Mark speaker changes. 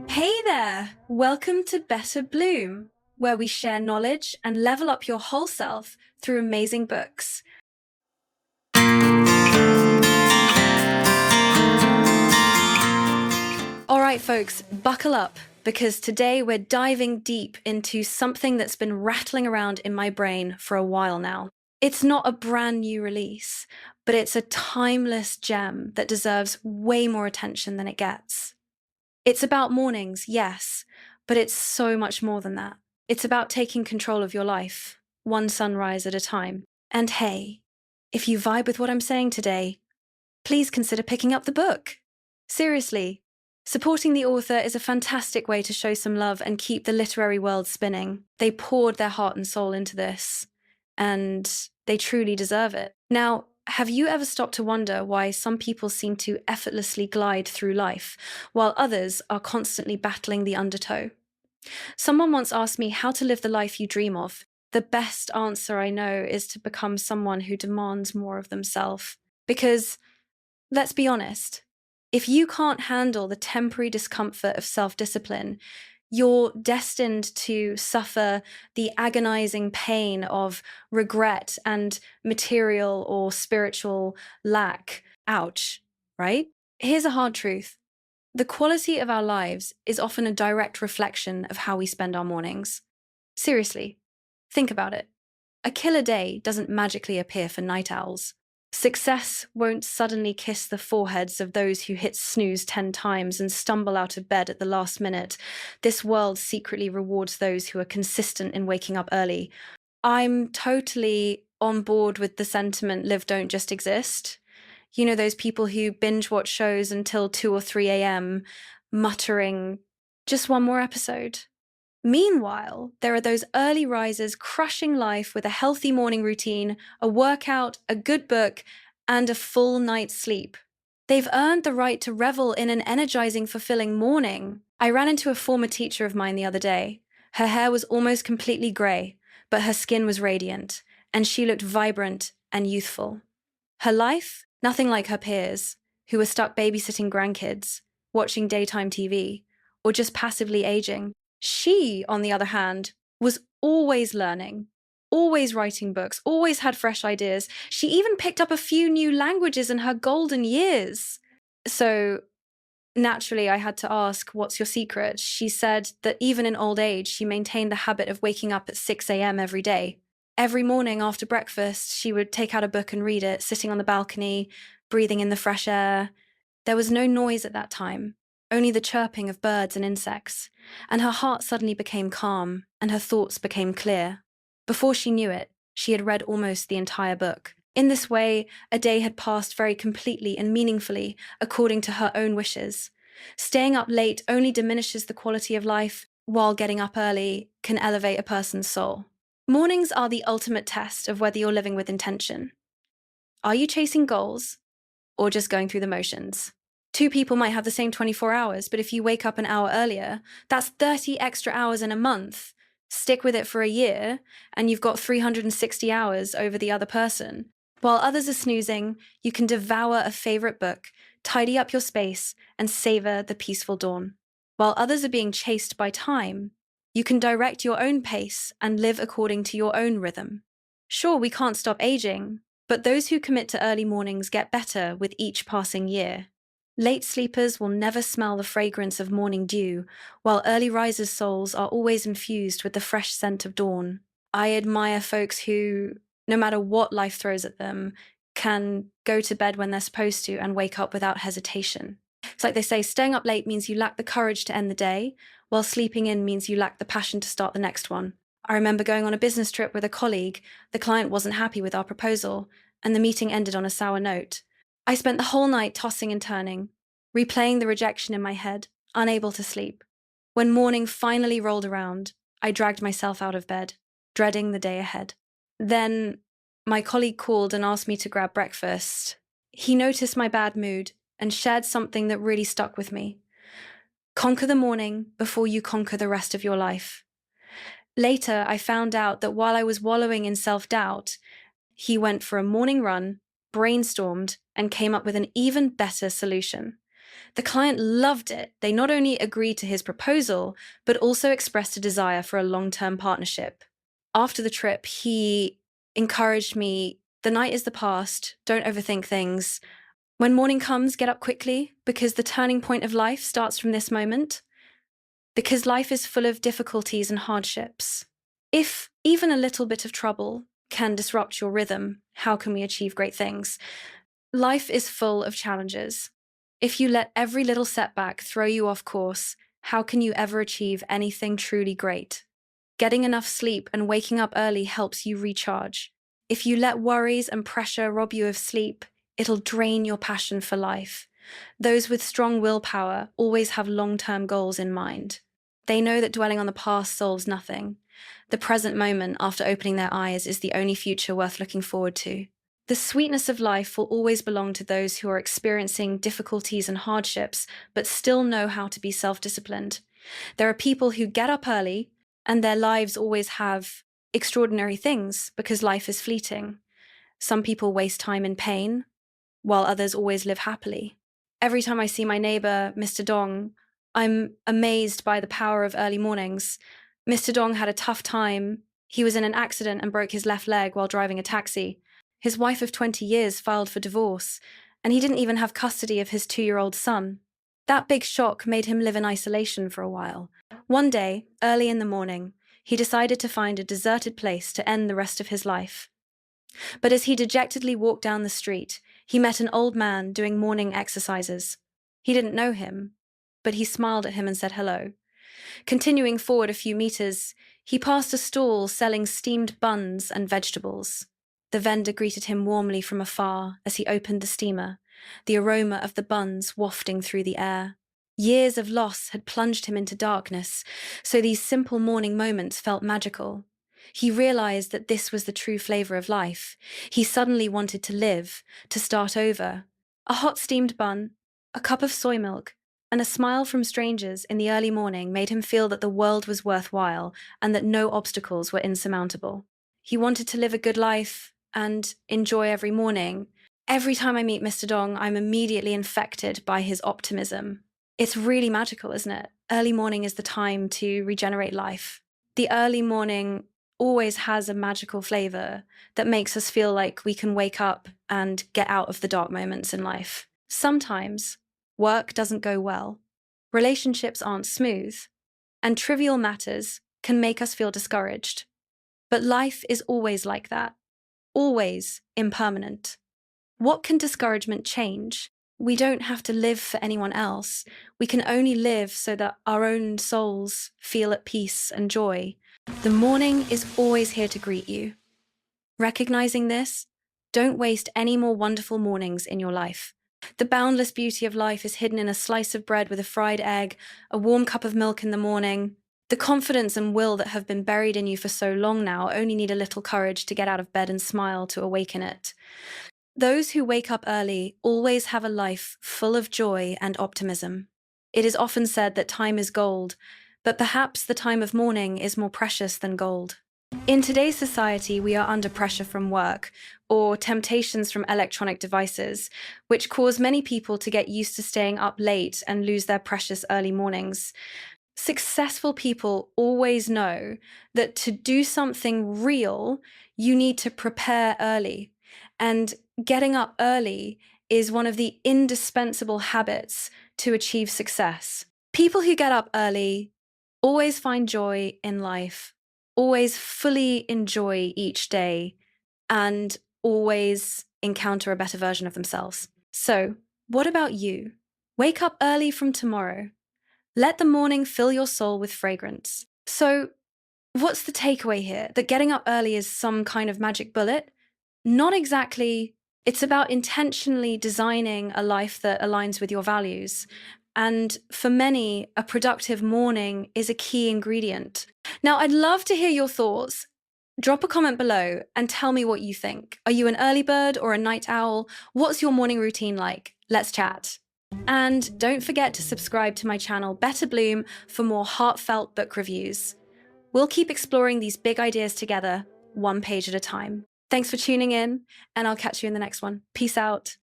Speaker 1: Hey there! Welcome to Better Bloom, where we share knowledge and level up your whole self through amazing books. All right, folks, buckle up, because today we're diving deep into something that's been rattling around in my brain for a while now. It's not a brand new release, but it's a timeless gem that deserves way more attention than it gets. It's about mornings, yes, but it's so much more than that. It's about taking control of your life, one sunrise at a time. And hey, if you vibe with what I'm saying today, please consider picking up the book. Seriously, supporting the author is a fantastic way to show some love and keep the literary world spinning. They poured their heart and soul into this, and they truly deserve it. Now, have you ever stopped to wonder why some people seem to effortlessly glide through life, while others are constantly battling the undertow? Someone once asked me how to live the life you dream of. The best answer I know is to become someone who demands more of themselves. Because, let's be honest, if you can't handle the temporary discomfort of self-discipline, you're destined to suffer the agonizing pain of regret and material or spiritual lack. Ouch, right? Here's a hard truth. The quality of our lives is often a direct reflection of how we spend our mornings. Seriously, think about it. A killer day doesn't magically appear for night owls. Success won't suddenly kiss the foreheads of those who hit snooze 10 times and stumble out of bed at the last minute. This world secretly rewards those who are consistent in waking up early. I'm totally on board with the sentiment live, don't just exist. You know, those people who binge watch shows until 2 or 3 a.m., muttering, just one more episode. Meanwhile, there are those early risers crushing life with a healthy morning routine, a workout, a good book, and a full night's sleep. They've earned the right to revel in an energizing, fulfilling morning. I ran into a former teacher of mine the other day. Her hair was almost completely grey, but her skin was radiant, and she looked vibrant and youthful. Her life? Nothing like her peers, who were stuck babysitting grandkids, watching daytime TV, or just passively aging. She, on the other hand, was always learning, always writing books, always had fresh ideas. She even picked up a few new languages in her golden years. So, naturally, I had to ask, what's your secret? She said that even in old age, she maintained the habit of waking up at 6 a.m. every day. Every morning after breakfast, she would take out a book and read it, sitting on the balcony, breathing in the fresh air. There was no noise at that time, only the chirping of birds and insects, and her heart suddenly became calm, and her thoughts became clear. Before she knew it, she had read almost the entire book. In this way, a day had passed very completely and meaningfully, according to her own wishes. Staying up late only diminishes the quality of life, while getting up early can elevate a person's soul. Mornings are the ultimate test of whether you're living with intention. Are you chasing goals, or just going through the motions? Two people might have the same 24 hours, but if you wake up an hour earlier, that's 30 extra hours in a month. Stick with it for a year, and you've got 360 hours over the other person. While others are snoozing, you can devour a favorite book, tidy up your space, and savor the peaceful dawn. While others are being chased by time, you can direct your own pace and live according to your own rhythm. Sure, we can't stop aging, but those who commit to early mornings get better with each passing year. Late sleepers will never smell the fragrance of morning dew, while early risers' souls are always infused with the fresh scent of dawn. I admire folks who, no matter what life throws at them, can go to bed when they're supposed to and wake up without hesitation. It's like they say, staying up late means you lack the courage to end the day, while sleeping in means you lack the passion to start the next one. I remember going on a business trip with a colleague. The client wasn't happy with our proposal, and the meeting ended on a sour note. I spent the whole night tossing and turning, replaying the rejection in my head, unable to sleep. When morning finally rolled around, I dragged myself out of bed, dreading the day ahead. Then my colleague called and asked me to grab breakfast. He noticed my bad mood and shared something that really stuck with me. Conquer the morning before you conquer the rest of your life. Later, I found out that while I was wallowing in self-doubt, he went for a morning run, brainstormed, and came up with an even better solution. The client loved it. They not only agreed to his proposal, but also expressed a desire for a long-term partnership. After the trip, he encouraged me, the night is the past, don't overthink things. When morning comes, get up quickly, because the turning point of life starts from this moment. Because life is full of difficulties and hardships. If even a little bit of trouble can disrupt your rhythm, how can we achieve great things? Life is full of challenges. If you let every little setback throw you off course, how can you ever achieve anything truly great? Getting enough sleep and waking up early helps you recharge. If you let worries and pressure rob you of sleep, it'll drain your passion for life. Those with strong willpower always have long-term goals in mind. They know that dwelling on the past solves nothing. The present moment after opening their eyes is the only future worth looking forward to. The sweetness of life will always belong to those who are experiencing difficulties and hardships, but still know how to be self-disciplined. There are people who get up early, and their lives always have extraordinary things because life is fleeting. Some people waste time in pain, while others always live happily. Every time I see my neighbor, Mr. Dong, I'm amazed by the power of early mornings. Mr. Dong had a tough time. He was in an accident and broke his left leg while driving a taxi. His wife of 20 years filed for divorce, and he didn't even have custody of his 2-year-old son. That big shock made him live in isolation for a while. One day, early in the morning, he decided to find a deserted place to end the rest of his life. But as he dejectedly walked down the street, he met an old man doing morning exercises. He didn't know him, but he smiled at him and said hello. Continuing forward a few meters, he passed a stall selling steamed buns and vegetables. The vendor greeted him warmly from afar as he opened the steamer, the aroma of the buns wafting through the air. Years of loss had plunged him into darkness, so these simple morning moments felt magical. He realized that this was the true flavor of life. He suddenly wanted to live, to start over. A hot steamed bun, a cup of soy milk, and a smile from strangers in the early morning made him feel that the world was worthwhile and that no obstacles were insurmountable. He wanted to live a good life and enjoy every morning. Every time I meet Mr. Dong, I'm immediately infected by his optimism. It's really magical, isn't it? Early morning is the time to regenerate life. The early morning always has a magical flavor that makes us feel like we can wake up and get out of the dark moments in life. Sometimes work doesn't go well, relationships aren't smooth, and trivial matters can make us feel discouraged. But life is always like that, always impermanent. What can discouragement change? We don't have to live for anyone else. We can only live so that our own souls feel at peace and joy. The morning is always here to greet you. Recognizing this, don't waste any more wonderful mornings in your life. The boundless beauty of life is hidden in a slice of bread with a fried egg, a warm cup of milk in the morning. The confidence and will that have been buried in you for so long now only need a little courage to get out of bed and smile to awaken it. Those who wake up early always have a life full of joy and optimism. It is often said that time is gold, but perhaps the time of morning is more precious than gold. In today's society, we are under pressure from work or temptations from electronic devices, which cause many people to get used to staying up late and lose their precious early mornings. Successful people always know that to do something real, you need to prepare early. And getting up early is one of the indispensable habits to achieve success. People who get up early always find joy in life, always fully enjoy each day, and always encounter a better version of themselves. So, what about you? Wake up early from tomorrow. Let the morning fill your soul with fragrance. So, what's the takeaway here? That getting up early is some kind of magic bullet? Not exactly. It's about intentionally designing a life that aligns with your values. And for many, a productive morning is a key ingredient. Now, I'd love to hear your thoughts. Drop a comment below and tell me what you think. Are you an early bird or a night owl? What's your morning routine like? Let's chat. And don't forget to subscribe to my channel, Better Bloom, for more heartfelt book reviews. We'll keep exploring these big ideas together, one page at a time. Thanks for tuning in, and I'll catch you in the next one. Peace out.